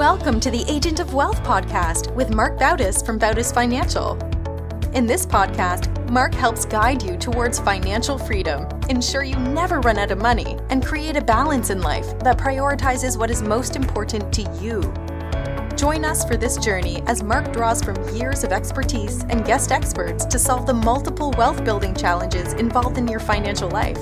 Welcome to the Agent of Wealth podcast with Marc Bautis from Bautis Financial. In this podcast, Marc helps guide you towards financial freedom, ensure you never run out of money, and create a balance in life that prioritizes what is most important to you. Join us for this journey as Marc draws from years of expertise and guest experts to solve the multiple wealth building challenges involved in your financial life.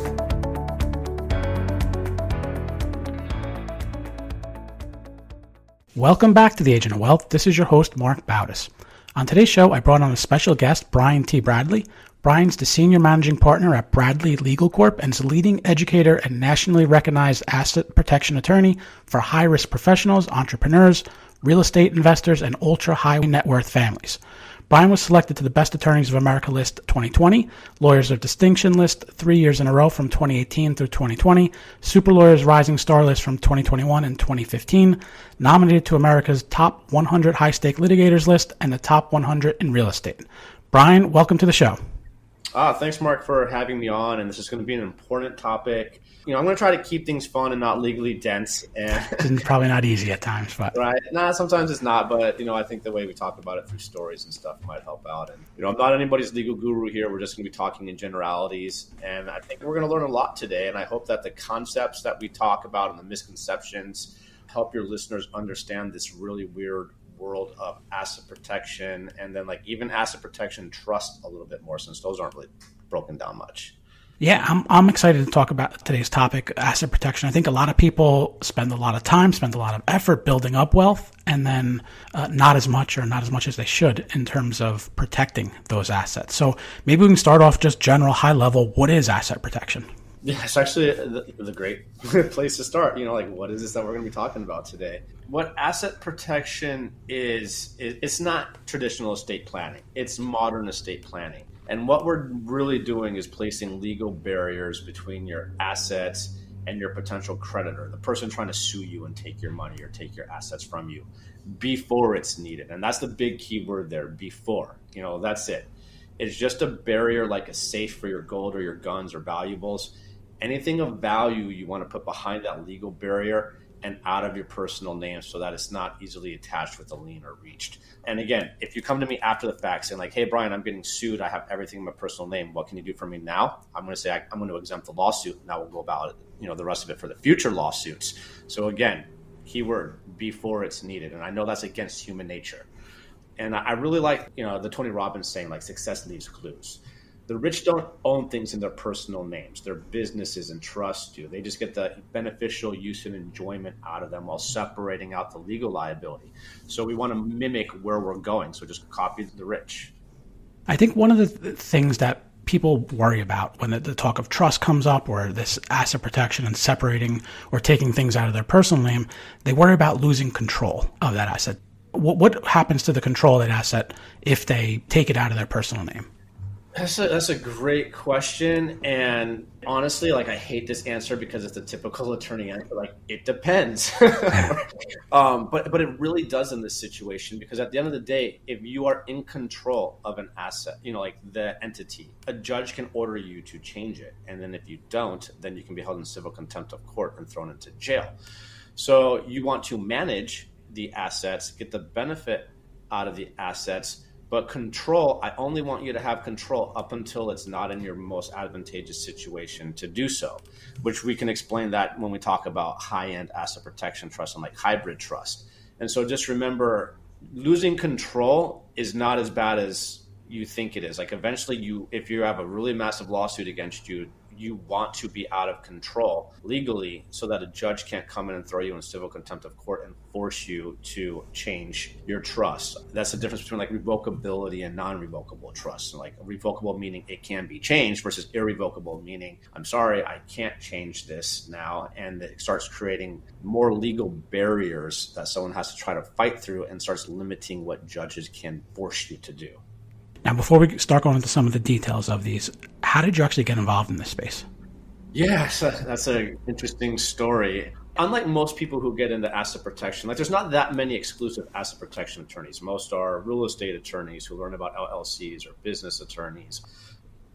Welcome back to the Agent of Wealth. This is your host, Marc Bautis. On today's show, I brought on a special guest, Brian T. Bradley. Brian's the senior managing partner at Bradley Legal Corp and is a leading educator and nationally recognized asset protection attorney for high-risk professionals, entrepreneurs, real estate investors, and ultra-high net worth families. Brian was selected to the Best Attorneys of America list 2020, Lawyers of Distinction list 3 years in a row from 2018 through 2020, Super Lawyers Rising Star list from 2021 and 2015, nominated to America's top 100 high-stake litigators list, and the top 100 in real estate. Brian, welcome to the show. Thanks, Marc, for having me on, and this is going to be an important topic. I'm going to try to keep things fun and not legally dense. And It's probably not easy at times, but right? Nah, sometimes it's not, but I think the way we talk about it through stories and stuff might help out. And I'm not anybody's legal guru here. We're just going to be talking in generalities, and I think we're going to learn a lot today. And I hope that the concepts that we talk about and the misconceptions help your listeners understand this really weird world of asset protection, and then even asset protection trust a little bit more, since those aren't really broken down much. Yeah, I'm excited to talk about today's topic, asset protection. I think a lot of people spend a lot of time, spend a lot of effort building up wealth, and then not as much as they should in terms of protecting those assets. So maybe we can start off just general, high level. What is asset protection? Yeah, it's actually the great place to start. What is this that we're going to be talking about today? What asset protection is it's not traditional estate planning. It's modern estate planning. And what we're really doing is placing legal barriers between your assets and your potential creditor, the person trying to sue you and take your money or take your assets from you, before it's needed. And that's the big key word there, before. That's it. It's just a barrier, like a safe for your gold or your guns or valuables. Anything of value you want to put behind that legal barrier and out of your personal name, so that it's not easily attached with a lien or reached. And again, if you come to me after the fact saying hey, Brian, I'm getting sued, I have everything in my personal name, what can you do for me now? I'm going to say I'm going to exempt the lawsuit, and I will go about it, the rest of it for the future lawsuits. So again, keyword, before it's needed. And I know that's against human nature. And I really like, the Tony Robbins saying, success leaves clues. The rich don't own things in their personal names. Their businesses and trusts do. They just get the beneficial use and enjoyment out of them while separating out the legal liability. So we want to mimic where we're going. So just copy the rich. I think one of the things that people worry about when the talk of trust comes up, or this asset protection and separating or taking things out of their personal name, they worry about losing control of that asset. What happens to the control of that asset if they take it out of their personal name? That's a great question. And honestly, I hate this answer because it's a typical attorney answer. It depends. But it really does in this situation, because at the end of the day, if you are in control of an asset, the entity, a judge can order you to change it. And then if you don't, then you can be held in civil contempt of court and thrown into jail. So you want to manage the assets, get the benefit out of the assets. But control, I only want you to have control up until it's not in your most advantageous situation to do so, which we can explain that when we talk about high-end asset protection trust and hybrid trust. And so just remember, losing control is not as bad as you think it is. Eventually, if you have a really massive lawsuit against you, you want to be out of control legally so that a judge can't come in and throw you in civil contempt of court and force you to change your trust. That's the difference between revocability and non-revocable trust. Revocable meaning it can be changed versus irrevocable meaning, I'm sorry, I can't change this now. And it starts creating more legal barriers that someone has to try to fight through, and starts limiting what judges can force you to do. Now, before we start going into some of the details of these, how did you actually get involved in this space? Yes, that's an interesting story. Unlike most people who get into asset protection, there's not that many exclusive asset protection attorneys. Most are real estate attorneys who learn about LLCs, or business attorneys.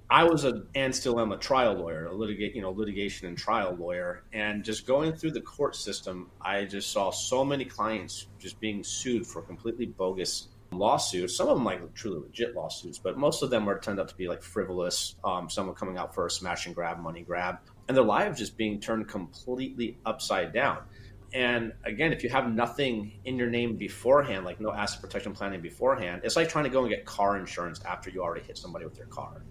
I was and still am a trial lawyer, a litigation and trial lawyer. And just going through the court system, I just saw so many clients just being sued for completely bogus lawsuits. Some of them like truly legit lawsuits, but most of them turned out to be like frivolous. Some were coming out for a smash and grab, money grab, and their lives just being turned completely upside down. And again, if you have nothing in your name beforehand, like no asset protection planning beforehand, it's like trying to go and get car insurance after you already hit somebody with your car.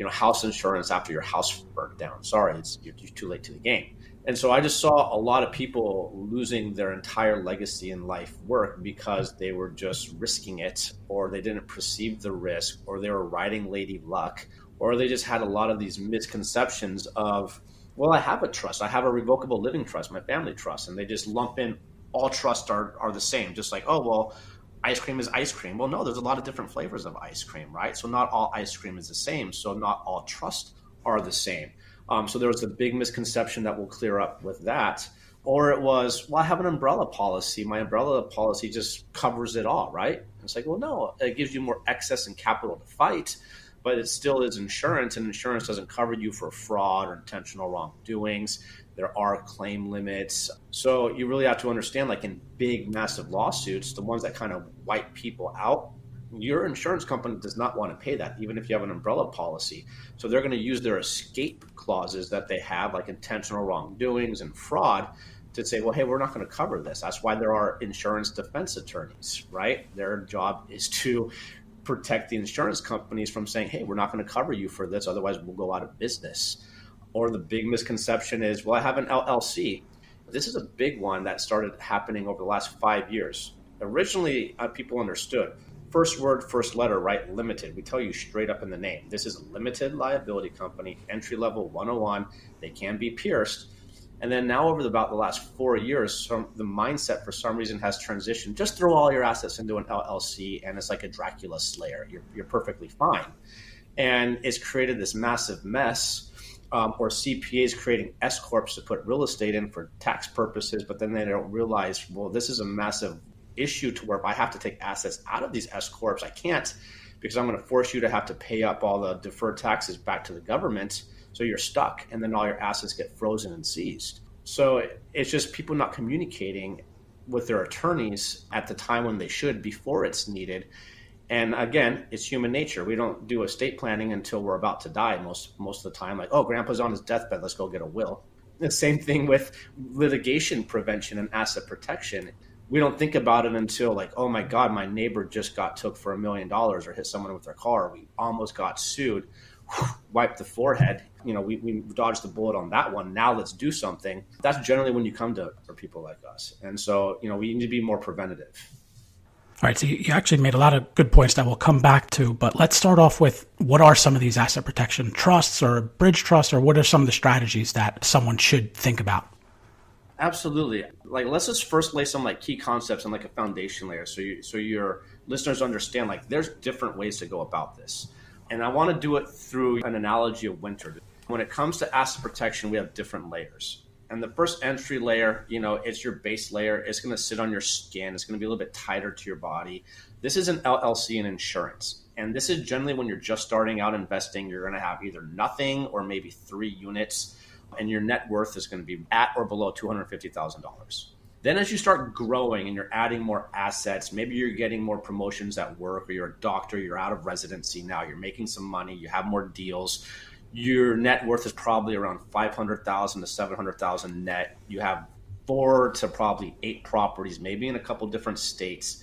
House insurance after your house burnt down. Sorry, you're too late to the game. And so I just saw a lot of people losing their entire legacy in life work because they were just risking it, or they didn't perceive the risk, or they were riding lady luck, or they just had a lot of these misconceptions of, well, I have a trust. I have a revocable living trust, my family trust. And they just lump in all trusts are the same. Just like, oh, well, ice cream is ice cream. Well, no, there's a lot of different flavors of ice cream, right? So not all ice cream is the same. So not all trusts are the same. So there was a big misconception that we'll clear up with that. Or it was, well, I have an umbrella policy. My umbrella policy just covers it all, right? And it's like, well, no, it gives you more excess and capital to fight, but it still is insurance, and insurance doesn't cover you for fraud or intentional wrongdoings. There are claim limits. So you really have to understand, like in big, massive lawsuits, the ones that kind of wipe people out, your insurance company does not want to pay that, even if you have an umbrella policy. So they're going to use their escape clauses that they have, like intentional wrongdoings and fraud, to say, well, hey, we're not going to cover this. That's why there are insurance defense attorneys, right? Their job is to protect the insurance companies from saying, hey, we're not going to cover you for this, otherwise we'll go out of business. Or the big misconception is, well, I have an LLC. This is a big one that started happening over the last 5 years. Originally, people understood first word, first letter, right? Limited. We tell you straight up in the name. This is a limited liability company, entry level 101. They can be pierced. And then now over about the last 4 years, the mindset for some reason has transitioned. Just throw all your assets into an LLC and it's like a Dracula slayer. You're perfectly fine. And it's created this massive mess, or CPAs creating S corps to put real estate in for tax purposes, but then they don't realize, well, this is a massive issue to where if I have to take assets out of these S corps, I can't, because I'm going to force you to have to pay up all the deferred taxes back to the government. So you're stuck, and then all your assets get frozen and seized. So it's just people not communicating with their attorneys at the time when they should, before it's needed. And again, it's human nature. We don't do estate planning until we're about to die most of the time. Like, oh, grandpa's on his deathbed, let's go get a will. The same thing with litigation prevention and asset protection. We don't think about it until like, oh my God, my neighbor just got took for $1 million or hit someone with their car. We almost got sued. Wipe the forehead. We dodged the bullet on that one. Now let's do something. That's generally when you come to for people like us. And so, we need to be more preventative. All right. So you actually made a lot of good points that we'll come back to, but let's start off with what are some of these asset protection trusts or bridge trusts, or what are some of the strategies that someone should think about? Absolutely. Like, let's just first lay some like key concepts and like a foundation layer. So your listeners understand, like, there's different ways to go about this. And I want to do it through an analogy of winter. When it comes to asset protection, we have different layers. And the first entry layer, it's your base layer. It's going to sit on your skin. It's going to be a little bit tighter to your body. This is an LLC and insurance. And this is generally when you're just starting out investing, you're going to have either nothing or maybe 3 units. And your net worth is going to be at or below $250,000. Then as you start growing and you're adding more assets, maybe you're getting more promotions at work, or you're a doctor, you're out of residency now, you're making some money, you have more deals. Your net worth is probably around $500,000 to $700,000 net. You have 4 to probably 8 properties, maybe in a couple different states.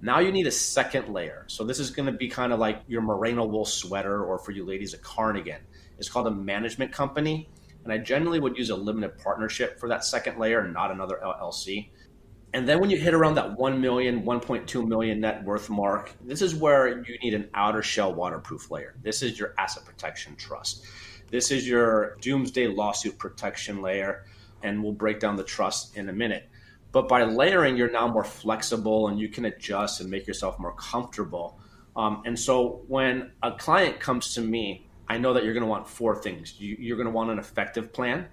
Now you need a second layer. So this is going to be kind of like your merino wool sweater, or for you ladies, a cardigan. It's called a management company. And I generally would use a limited partnership for that second layer and not another LLC. And then when you hit around that 1 million, 1.2 million net worth mark, this is where you need an outer shell waterproof layer. This is your asset protection trust. This is your doomsday lawsuit protection layer. And we'll break down the trust in a minute. But by layering, you're now more flexible and you can adjust and make yourself more comfortable. And so when a client comes to me, I know that you're going to want 4 things. You're going to want an effective plan.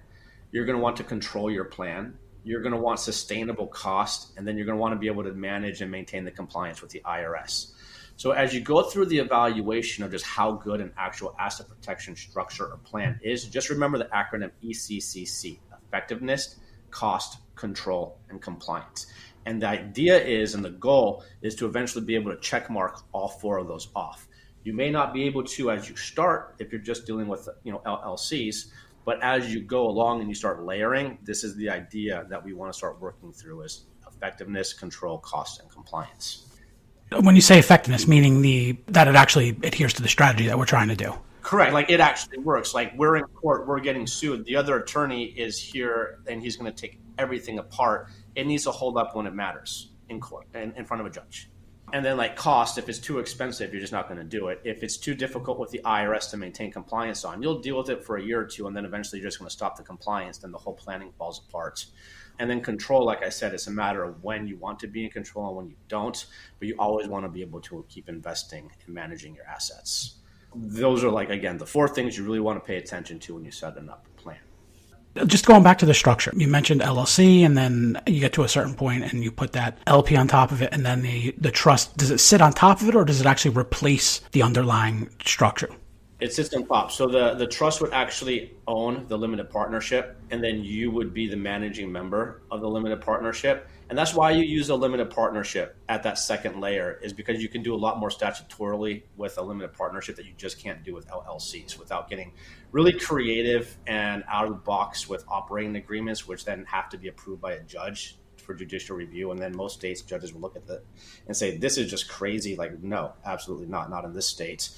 You're going to want to control your plan. You're going to want sustainable cost. And then you're going to want to be able to manage and maintain the compliance with the IRS. So as you go through the evaluation of just how good an actual asset protection structure or plan is, just remember the acronym ECCC: effectiveness, cost, control, and compliance. And the idea is, and the goal is to eventually be able to check mark all four of those off. You may not be able to as you start if you're just dealing with LLCs, but as you go along and you start layering, this is the idea that we want to start working through is effectiveness, control, cost, and compliance. When you say effectiveness, meaning that it actually adheres to the strategy that we're trying to do. Correct. Like it actually works. Like we're in court, we're getting sued. The other attorney is here and he's going to take everything apart. It needs to hold up when it matters in court and in front of a judge. And then like cost, if it's too expensive, you're just not going to do it. If it's too difficult with the IRS to maintain compliance on, you'll deal with it for a year or two, and then eventually you're just going to stop the compliance. Then the whole planning falls apart. And then control, like I said, it's a matter of when you want to be in control and when you don't, but you always want to be able to keep investing and managing your assets. Those are like, again, the four things you really want to pay attention to when you set up a plan. Just going back to the structure, you mentioned LLC, and then you get to a certain point and you put that LP on top of it, and then the trust, does it sit on top of it or does it actually replace the underlying structure? It sits on top. So the trust would actually own the limited partnership, and then you would be the managing member of the limited partnership. And that's why you use a limited partnership at that second layer, is because you can do a lot more statutorily with a limited partnership that you just can't do with LLCs without getting really creative and out of the box with operating agreements, which then have to be approved by a judge for judicial review. And then most states, judges will look at that and say, this is just crazy. Like, no, absolutely not in this state.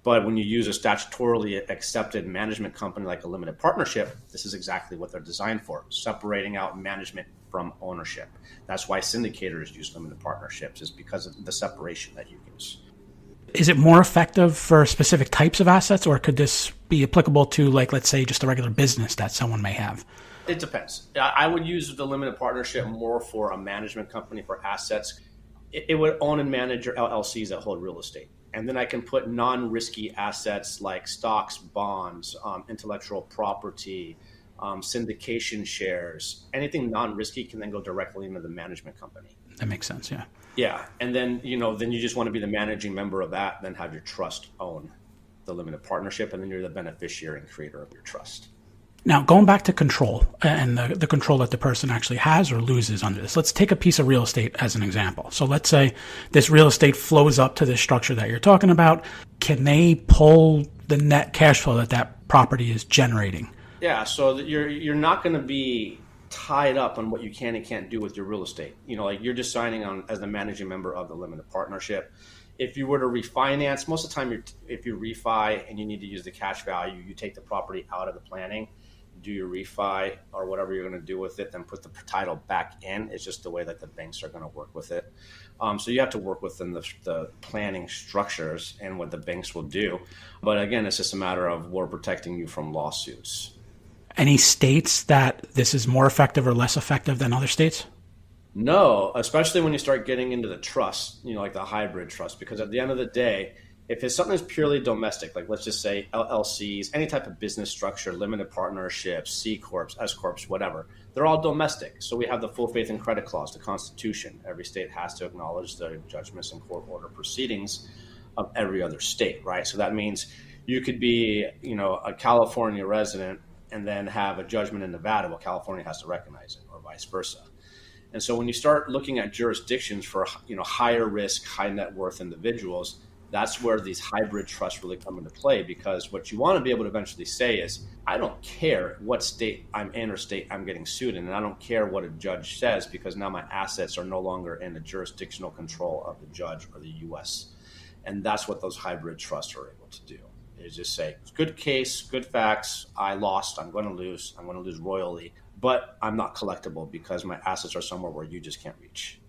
But when you use a statutorily accepted management company like a limited partnership, this is exactly what they're designed for, separating out management from ownership. That's why syndicators use limited partnerships, is because of the separation that you use. Is it more effective for specific types of assets, or could this be applicable to, like, let's say, just a regular business that someone may have? It depends. I would use the limited partnership more for a management company for assets. It would own and manage your LLCs that hold real estate. And then I can put non-risky assets like stocks, bonds, intellectual property, syndication shares. Anything non-risky can then go directly into the management company. That makes sense, yeah. Yeah, and then then you just want to be the managing member of that, then have your trust own the limited partnership, and then you're the beneficiary and creator of your trust. Now, going back to control and the control that the person actually has or loses under this, let's take a piece of real estate as an example. So let's say this real estate flows up to this structure that you're talking about. Can they pull the net cash flow that property is generating? Yeah, so you're not going to be tied up on what you can and can't do with your real estate. Like you're just signing on as the managing member of the limited partnership. If you were to refinance, most of the time, if you refi and you need to use the cash value, you take the property out of the planning, do your refi or whatever you're going to do with it, then put the title back in. It's just the way that the banks are going to work with it. So you have to work within the planning structures and what the banks will do. But again, it's just a matter of we're protecting you from lawsuits. Any states that this is more effective or less effective than other states? No, especially when you start getting into the trust, like the hybrid trust, because at the end of the day, if it's something that's purely domestic, like let's just say LLCs, any type of business structure, limited partnerships, C Corps, S Corps, whatever, they're all domestic. So we have the full faith and credit clause, the Constitution. Every state has to acknowledge the judgments and court order proceedings of every other state, right? So that means you could be, a California resident and then have a judgment in Nevada. Well, California has to recognize it, or vice versa. And so when you start looking at jurisdictions for, higher risk, high net worth individuals, that's where these hybrid trusts really come into play, because what you want to be able to eventually say is, I don't care what state I'm in or state I'm getting sued in, and I don't care what a judge says, because now my assets are no longer in the jurisdictional control of the judge or the U.S. And that's what those hybrid trusts are able to do, is just say, good case, good facts, I lost, I'm going to lose royally, but I'm not collectible because my assets are somewhere where you just can't reach.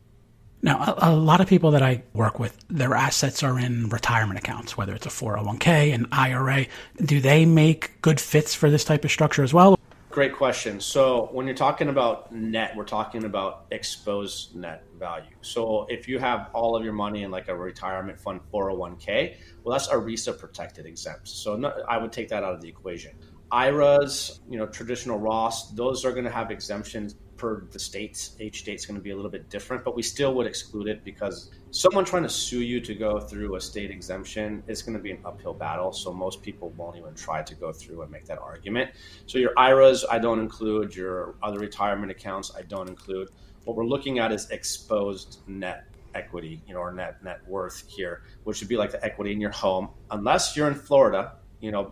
Now, a lot of people that I work with, their assets are in retirement accounts, whether it's a 401k, an IRA. Do they make good fits for this type of structure as well? Great question. So when you're talking about net, we're talking about exposed net value. So if you have all of your money in like a retirement fund 401k, well, that's ERISA protected exempt. So I would take that out of the equation. IRAs, traditional Roths, those are going to have exemptions per the states. Each state's going to be a little bit different, but we still would exclude it because someone trying to sue you to go through a state exemption is going to be an uphill battle. So most people won't even try to go through and make that argument. So your IRAs, I don't include. Your other retirement accounts, I don't include. What we're looking at is exposed net equity, or net worth here, which would be like the equity in your home, unless you're in Florida,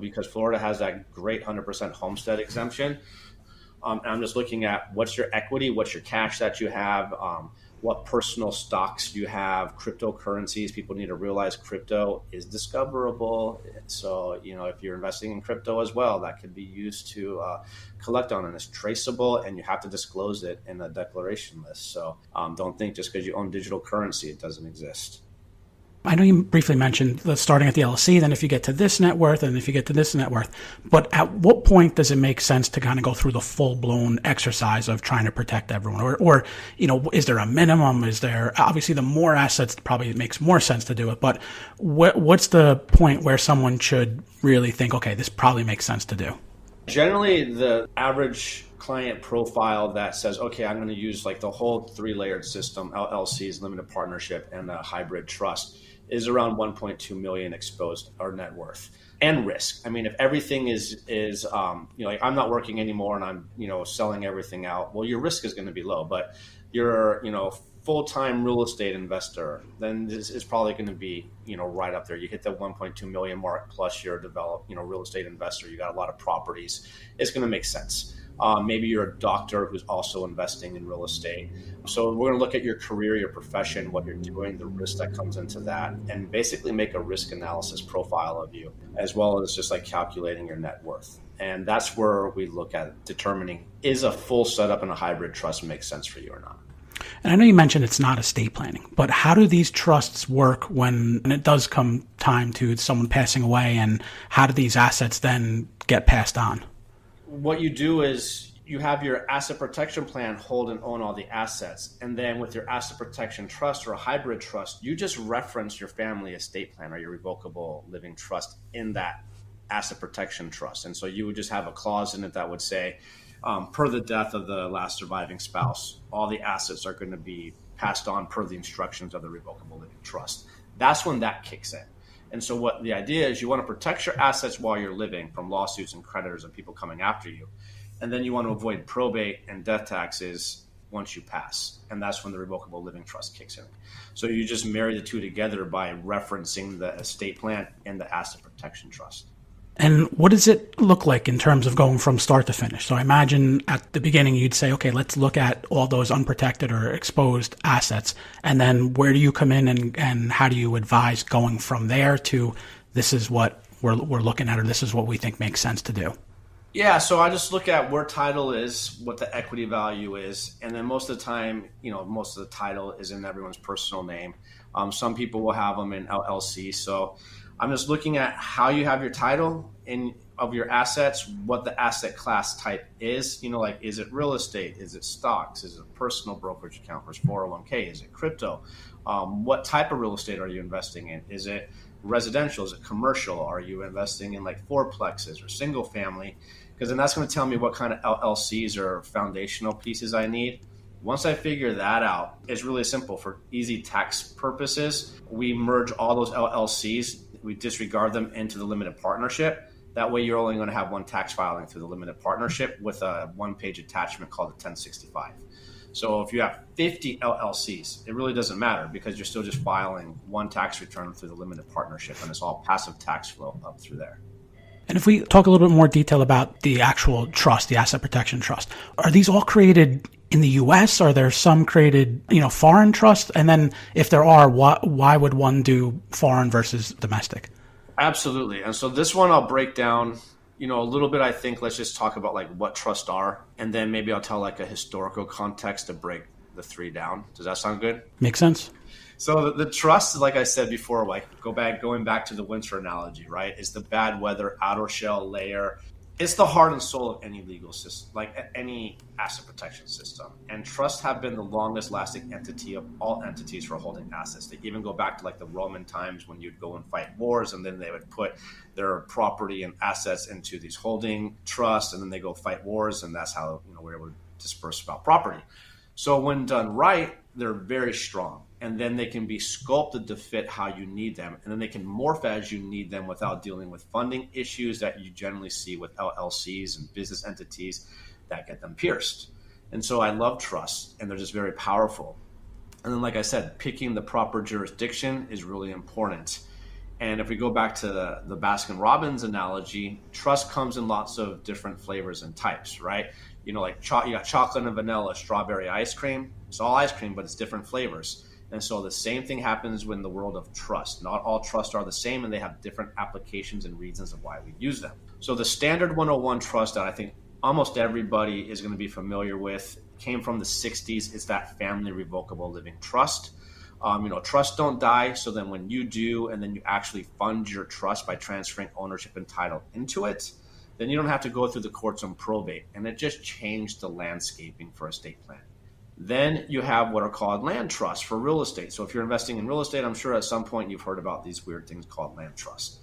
because Florida has that great 100% homestead exemption. And I'm just looking at what's your equity, what's your cash that you have, what personal stocks you have, cryptocurrencies. People need to realize crypto is discoverable. So, if you're investing in crypto as well, that could be used to collect on, and it's traceable, and you have to disclose it in a declaration list. So don't think just because you own digital currency, it doesn't exist. I know you briefly mentioned starting at the LLC, then if you get to this net worth, and if you get to this net worth, but at what point does it make sense to kind of go through the full-blown exercise of trying to protect everyone? Or is there a minimum? Is there, obviously the more assets, probably it makes more sense to do it, but what's the point where someone should really think, okay, this probably makes sense to do? Generally, the average client profile that says, okay, I'm going to use like the whole 3-layered system, LLCs, limited partnership, and a hybrid trust, is around 1.2 million exposed or net worth and risk. I mean, if everything is like I'm not working anymore and I'm, selling everything out, well, your risk is going to be low, but you're, full-time real estate investor, then this is probably going to be, right up there. You hit the 1.2 million mark, plus you're a developed, real estate investor. You got a lot of properties. It's going to make sense. Maybe you're a doctor who's also investing in real estate. So we're going to look at your career, your profession, what you're doing, the risk that comes into that, and basically make a risk analysis profile of you, as well as just like calculating your net worth. And that's where we look at determining, is a full setup and a hybrid trust make sense for you or not? And I know you mentioned it's not estate planning, but how do these trusts work when it does come time to someone passing away, and how do these assets then get passed on? What you do is you have your asset protection plan hold and own all the assets. And then with your asset protection trust or a hybrid trust, you just reference your family estate plan or your revocable living trust in that asset protection trust. And so you would just have a clause in it that would say, per the death of the last surviving spouse, all the assets are going to be passed on per the instructions of the revocable living trust. That's when that kicks in. And so what the idea is, you want to protect your assets while you're living from lawsuits and creditors and people coming after you. And then you want to avoid probate and death taxes once you pass. And that's when the revocable living trust kicks in. So you just marry the two together by referencing the estate plan and the asset protection trust. And what does it look like in terms of going from start to finish? So I imagine at the beginning you'd say, okay, let's look at all those unprotected or exposed assets. And then where do you come in and how do you advise going from there to this is what we're looking at, or this is what we think makes sense to do? Yeah, so I just look at where title is, what the equity value is, and then most of the time, most of the title is in everyone's personal name. Some people will have them in LLC. So I'm just looking at how you have your title of your assets, what the asset class type is. Like, is it real estate? Is it stocks? Is it a personal brokerage account versus 401k? Is it crypto? What type of real estate are you investing in? Is it residential? Is it commercial? Are you investing in like fourplexes or single family? Because then that's going to tell me what kind of LLCs or foundational pieces I need. Once I figure that out, it's really simple. For easy tax purposes, we merge all those LLCs, we disregard them into the limited partnership. That way you're only going to have one tax filing through the limited partnership with a one-page attachment called a 1065. So if you have 50 LLCs, it really doesn't matter because you're still just filing one tax return through the limited partnership, and it's all passive tax flow up through there. And if we talk a little bit more detail about the actual trust, the asset protection trust, are these all created in the U.S.? Are there some created, foreign trusts? And then if there are, why would one do foreign versus domestic? Absolutely. And so this one I'll break down, a little bit. I think let's just talk about like what trusts are, and then maybe I'll tell like a historical context to break the three down. Does that sound good? Makes sense. So the trust, like I said before, like going back to the winter analogy, right? Is the bad weather outer shell layer. It's the heart and soul of any legal system, like any asset protection system. And trusts have been the longest lasting entity of all entities for holding assets. They even go back to like the Roman times when you'd go and fight wars, and then they would put their property and assets into these holding trusts, and then they go fight wars, and that's how we're able to disperse about property. So when done right, they're very strong. And then they can be sculpted to fit how you need them. And then they can morph as you need them without dealing with funding issues that you generally see with LLCs and business entities that get them pierced. And so I love trusts, and they're just very powerful. And then, like I said, picking the proper jurisdiction is really important. And if we go back to the Baskin-Robbins analogy, trust comes in lots of different flavors and types, right? You know, like you got chocolate and vanilla, strawberry ice cream. It's all ice cream, but it's different flavors. And so the same thing happens in the world of trust. Not all trusts are the same, and they have different applications and reasons of why we use them. So the standard 101 trust that I think almost everybody is going to be familiar with came from the 60s. It's that family revocable living trust. Trusts don't die. So then when you do, and then you actually fund your trust by transferring ownership and title into it, then you don't have to go through the courts on probate. And it just changed the landscaping for estate plan. Then you have what are called land trusts for real estate. So if you're investing in real estate, I'm sure at some point you've heard about these weird things called land trusts.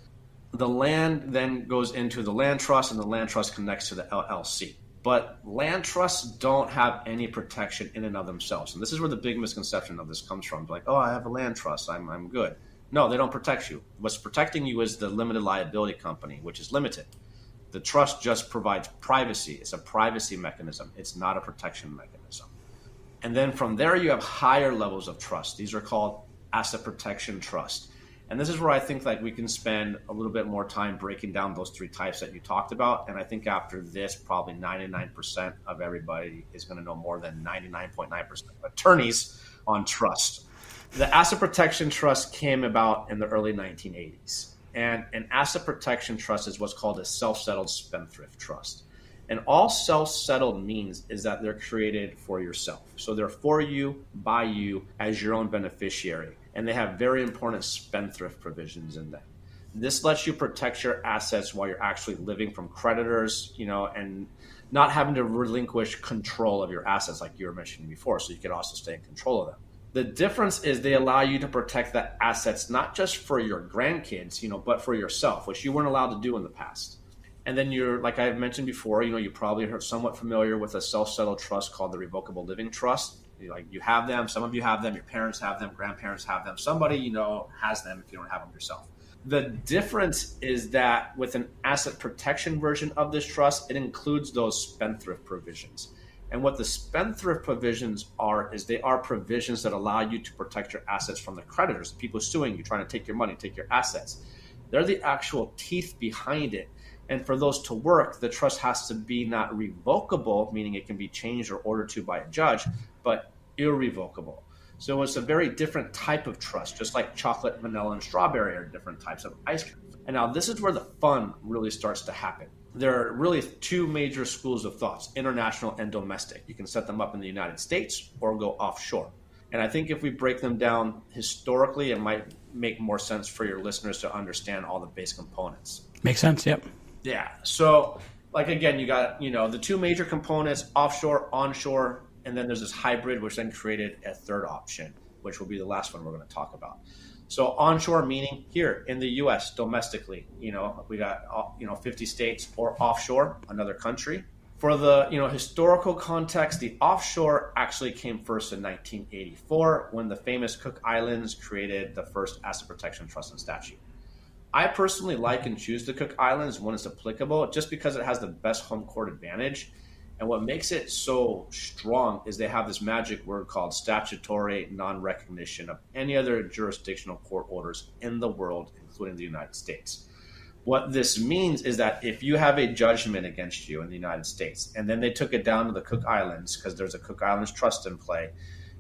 The land then goes into the land trust, and the land trust connects to the LLC. But land trusts don't have any protection in and of themselves. And this is where the big misconception of this comes from. Like, oh, I have a land trust, I'm good. No, they don't protect you. What's protecting you is the limited liability company, which is limited. The trust just provides privacy. It's a privacy mechanism. It's not a protection mechanism. And then from there, you have higher levels of trust. These are called asset protection trust. And this is where I think like we can spend a little bit more time breaking down those three types that you talked about. And I think after this, probably 99% of everybody is going to know more than 99.9% of attorneys on trust. The asset protection trust came about in the early 1980s. And an asset protection trust is what's called a self-settled spendthrift trust. And all self-settled means is that they're created for yourself. So they're for you, by you, as your own beneficiary. And they have very important spendthrift provisions in them. This lets you protect your assets while you're actually living from creditors, and not having to relinquish control of your assets like you were mentioning before. So you can also stay in control of them. The difference is they allow you to protect the assets, not just for your grandkids, but for yourself, which you weren't allowed to do in the past. And then you're, like I mentioned before, you probably are somewhat familiar with a self-settled trust called the revocable living trust. You have them, some of you have them, your parents have them, grandparents have them, somebody has them if you don't have them yourself. The difference is that with an asset protection version of this trust, it includes those spendthrift provisions. And what the spendthrift provisions are is they are provisions that allow you to protect your assets from the creditors, the people suing you, trying to take your money, take your assets. They're the actual teeth behind it. And for those to work, the trust has to be not revocable, meaning it can be changed or ordered to by a judge, but irrevocable. So it's a very different type of trust, just like chocolate, vanilla, and strawberry are different types of ice cream. And now this is where the fun really starts to happen. There are really two major schools of thoughts, international and domestic. You can set them up in the United States or go offshore. And I think if we break them down historically, it might make more sense for your listeners to understand all the base components. Makes sense, yep. Yeah. So, like, again, you got, the two major components, offshore, onshore, and then there's this hybrid, which then created a third option, which will be the last one we're going to talk about. So onshore meaning here in the U.S. domestically, we got, 50 states, or offshore, another country. For the, historical context, the offshore actually came first in 1984 when the famous Cook Islands created the first asset protection trust and statute. I personally like and choose the Cook Islands when it's applicable just because it has the best home court advantage. And what makes it so strong is they have this magic word called statutory non-recognition of any other jurisdictional court orders in the world, including the United States. What this means is that if you have a judgment against you in the United States, and then they took it down to the Cook Islands because there's a Cook Islands trust in play,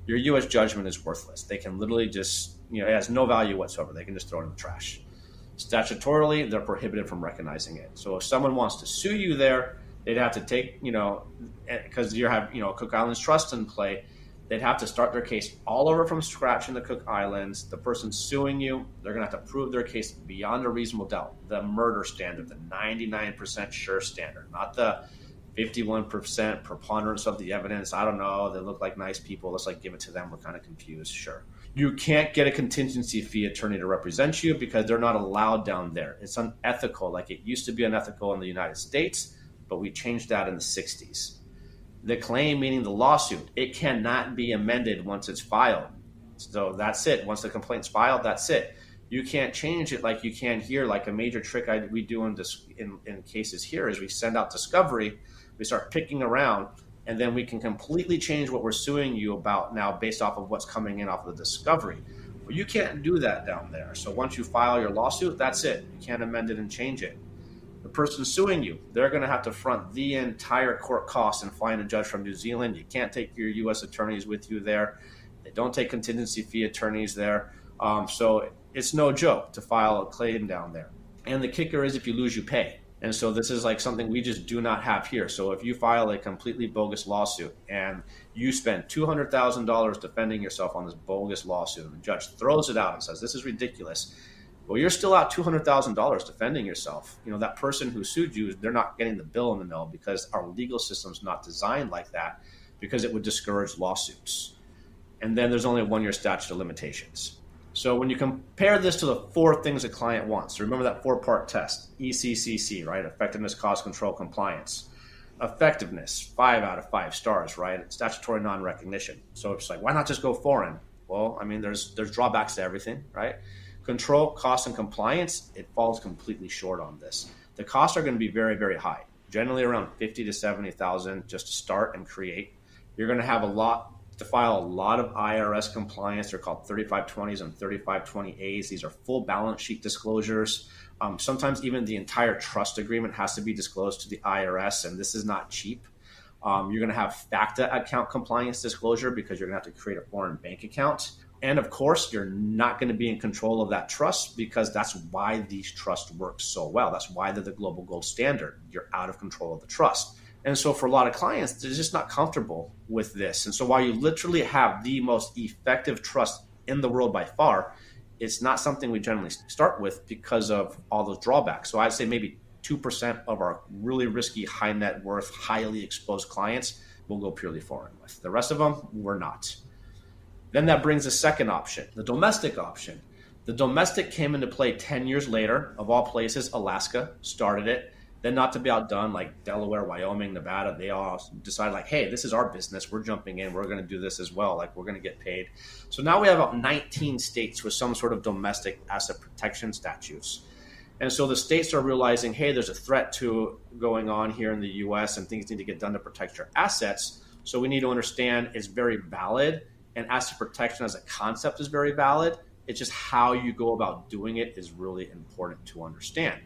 your U.S. judgment is worthless. They can literally just, it has no value whatsoever. They can just throw it in the trash. Statutorily, they're prohibited from recognizing it. So if someone wants to sue you there, they'd have to take, because you have, Cook Islands trust in play, they'd have to start their case all over from scratch in the Cook Islands. The person suing you, they're going to have to prove their case beyond a reasonable doubt. The murder standard, the 99% sure standard, not the 51% preponderance of the evidence. I don't know. They look like nice people. Let's give it to them. We're kind of confused. Sure. You can't get a contingency fee attorney to represent you because they're not allowed down there. It's unethical. Like it used to be unethical in the United States, but we changed that in the 60s. The claim, meaning the lawsuit, it cannot be amended once it's filed. So that's it. Once the complaint's filed, that's it. You can't change it like you can here. Like a major trick we do in cases here is we send out discovery, we start picking around, and then we can completely change what we're suing you about now based off of what's coming in off of the discovery. Well, you can't do that down there. So once you file your lawsuit, that's it. You can't amend it and change it. The person suing you, they're going to have to front the entire court costs and find a judge from New Zealand. You can't take your U.S. attorneys with you there. They don't take contingency fee attorneys there. So it's no joke to file a claim down there. And the kicker is if you lose, you pay. And so this is like something we just do not have here. So if you file a completely bogus lawsuit and you spend $200,000 defending yourself on this bogus lawsuit, and the judge throws it out and says, this is ridiculous. Well, you're still out $200,000 defending yourself. You know, that person who sued you, they're not getting the bill in the mail because our legal system's not designed like that, because it would discourage lawsuits. And then there's only a 1-year statute of limitations. So when you compare this to the 4 things a client wants, so remember that 4-part test, ECCC, right? Effectiveness, cost control, compliance. Effectiveness, 5 out of 5 stars, right? Statutory non-recognition. So it's like, why not just go foreign? Well, I mean, there's drawbacks to everything, right? Control, cost, and compliance, it falls completely short on this. The costs are going to be very, very high, generally around $50,000 to $70,000 just to start and create. You're going to have to file a lot of IRS compliance. They're called 3520s and 3520As. These are full balance sheet disclosures. Sometimes even the entire trust agreement has to be disclosed to the IRS, and this is not cheap. You're going to have FACTA account compliance disclosure because you're going to have to create a foreign bank account. And of course, you're not going to be in control of that trust because that's why these trusts work so well. That's why they're the global gold standard. You're out of control of the trust. And so for a lot of clients, they're just not comfortable with this. And so while you literally have the most effective trust in the world by far, it's not something we generally start with because of all those drawbacks. So I'd say maybe 2% of our really risky, high net worth, highly exposed clients will go purely foreign with. The rest of them, we're not. Then that brings a second option, the domestic option. The domestic came into play 10 years later. Of all places, Alaska started it. Then, not to be outdone, like Delaware, Wyoming, Nevada, they all decided like, hey, this is our business. We're jumping in. We're going to do this as well. Like, we're going to get paid. So now we have about 19 states with some sort of domestic asset protection statutes. And so the states are realizing, hey, there's a threat to going on here in the U.S. and things need to get done to protect your assets. So we need to understand it's very valid. And asset protection as a concept is very valid. It's just how you go about doing it is really important to understand.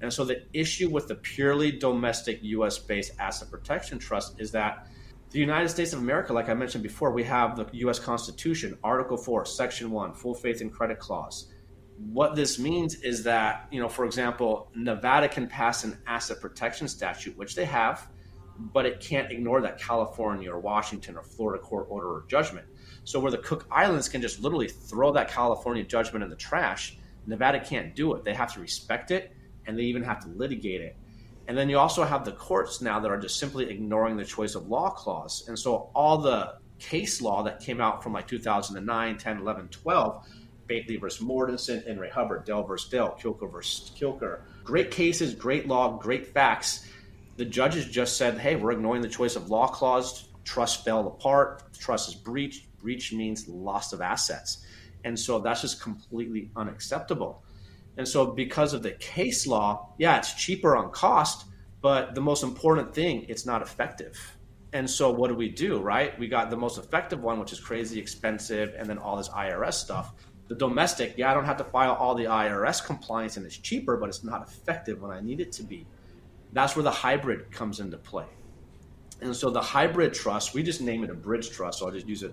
And so the issue with the purely domestic U.S.-based asset protection trust is that the United States of America, like I mentioned before, we have the U.S. Constitution, Article 4, Section 1, full faith and credit clause. What this means is that, for example, Nevada can pass an asset protection statute, which they have, but it can't ignore that California or Washington or Florida court order or judgment. So where the Cook Islands can just literally throw that California judgment in the trash, Nevada can't do it. They have to respect it, and they even have to litigate it. And then you also have the courts now that are just simply ignoring the choice of law clause. And so all the case law that came out from like 2009, 10, 11, 12, Bately versus Mortensen, Henry Hubbard, Dell versus Dell, Kilker versus Kilker, great cases, great law, great facts. The judges just said, hey, we're ignoring the choice of law clause. Trust fell apart. Trust is breached. Breach means loss of assets. And so that's just completely unacceptable. And so because of the case law, yeah, it's cheaper on cost, but the most important thing, it's not effective. And so what do, right? We got the most effective one, which is crazy expensive, and then all this IRS stuff. The domestic, yeah, I don't have to file all the IRS compliance, and it's cheaper, but it's not effective when I need it to be. That's where the hybrid comes into play. And so the hybrid trust, we just name it a bridge trust. So I'll just use it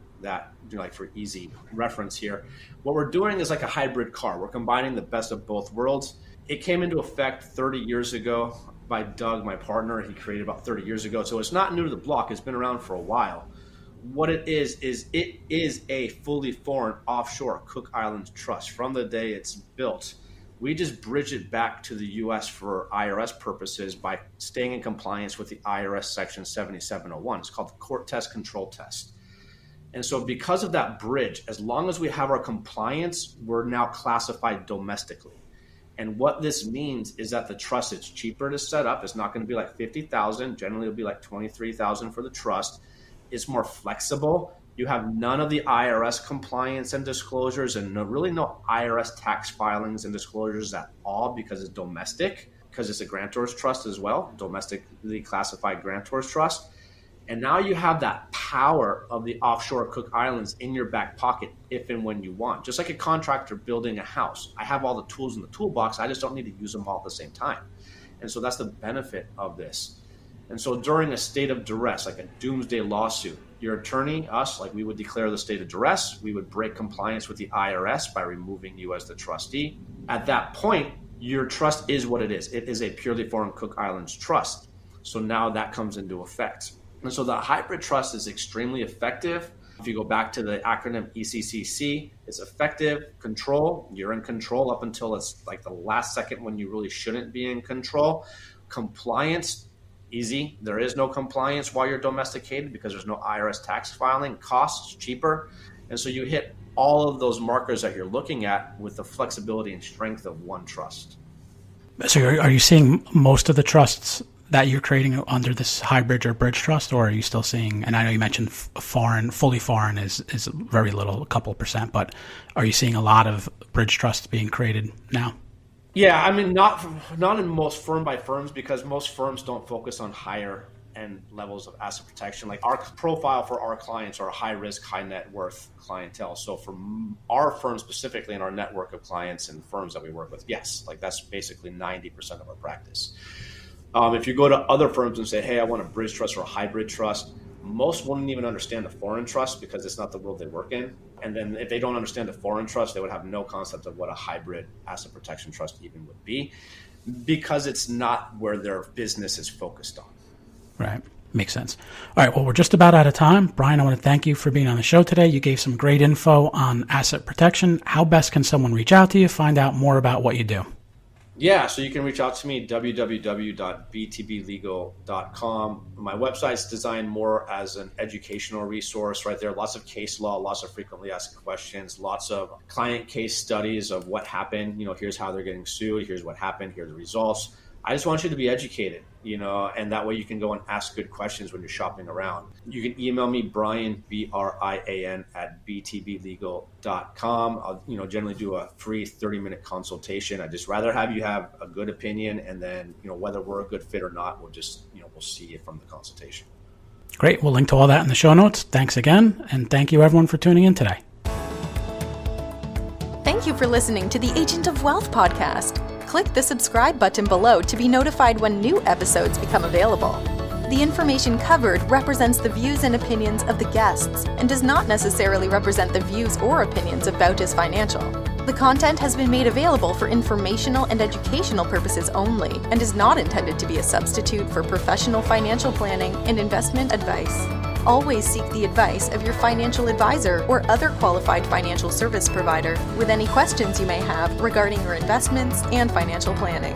for easy reference here. What we're doing is like a hybrid car. We're combining the best of both worlds. It came into effect 30 years ago by Doug, my partner. He created about 30 years ago. So it's not new to the block. It's been around for a while. What it is it is a fully foreign offshore Cook Islands trust from the day it's built. We just bridge it back to the U.S. for IRS purposes by staying in compliance with the IRS Section 7701. It's called the Court Test Control Test. And so because of that bridge, as long as we have our compliance, we're now classified domestically. And what this means is that the trust is cheaper to set up. It's not going to be like $50,000. Generally, it'll be like $23,000 for the trust. It's more flexible. You have none of the IRS compliance and disclosures, and really no IRS tax filings and disclosures at all, because it's domestic, because it's a grantor's trust as well, domestically classified grantor's trust. And now you have that power of the offshore Cook Islands in your back pocket if and when you want. Just like a contractor building a house. I have all the tools in the toolbox. I just don't need to use them all at the same time. And so that's the benefit of this. And so during a state of duress, like a doomsday lawsuit, your attorney, us, like we would declare the state of duress. We would break compliance with the IRS by removing you as the trustee. At that point, your trust is what it is. It is a purely foreign Cook Islands trust. So now that comes into effect. And so the hybrid trust is extremely effective. If you go back to the acronym ECCC, it's effective control. You're in control up until it's like the last second when you really shouldn't be in control. Compliance, easy. There is no compliance while you're domesticated because there's no IRS tax filing. Costs, cheaper. And so you hit all of those markers that you're looking at with the flexibility and strength of one trust. So are you seeing most of the trusts that you're creating under this hybrid or bridge trust, or are you still seeing, and I know you mentioned fully foreign is very little, a couple percent, but are you seeing a lot of bridge trusts being created now? Yeah, I mean, not in most firm by firms, because most firms don't focus on higher end levels of asset protection. Like our profile for our clients are high risk, high net worth clientele. So for our firm specifically and our network of clients and firms that we work with, yes, like that's basically 90% of our practice. If you go to other firms and say, hey, I want a bridge trust or a hybrid trust, most wouldn't even understand the foreign trust because it's not the world they work in. And then if they don't understand the foreign trust, they would have no concept of what a hybrid asset protection trust even would be, because it's not where their business is focused on. Right. Makes sense. All right. Well, we're just about out of time. Brian, I want to thank you for being on the show today. You gave some great info on asset protection. How best can someone reach out to you, find out more about what you do? Yeah, so you can reach out to me, www.btblegal.com. My website's designed more as an educational resource, right? There are lots of case law, lots of frequently asked questions, lots of client case studies of what happened. Here's how they're getting sued. Here's what happened. Here are the results. I just want you to be educated, and that way you can go and ask good questions when you're shopping around. You can email me, Brian, Brian, @btblegal.com. I'll, generally do a free 30-minute consultation. I'd just rather have you have a good opinion, and then, whether we're a good fit or not, we'll just, we'll see it from the consultation. Great. We'll link to all that in the show notes. Thanks again. And thank you everyone for tuning in today. Thank you for listening to the Agent of Wealth podcast. Click the subscribe button below to be notified when new episodes become available. The information covered represents the views and opinions of the guests and does not necessarily represent the views or opinions of Bautis Financial. The content has been made available for informational and educational purposes only and is not intended to be a substitute for professional financial planning and investment advice. Always seek the advice of your financial advisor or other qualified financial service provider with any questions you may have regarding your investments and financial planning.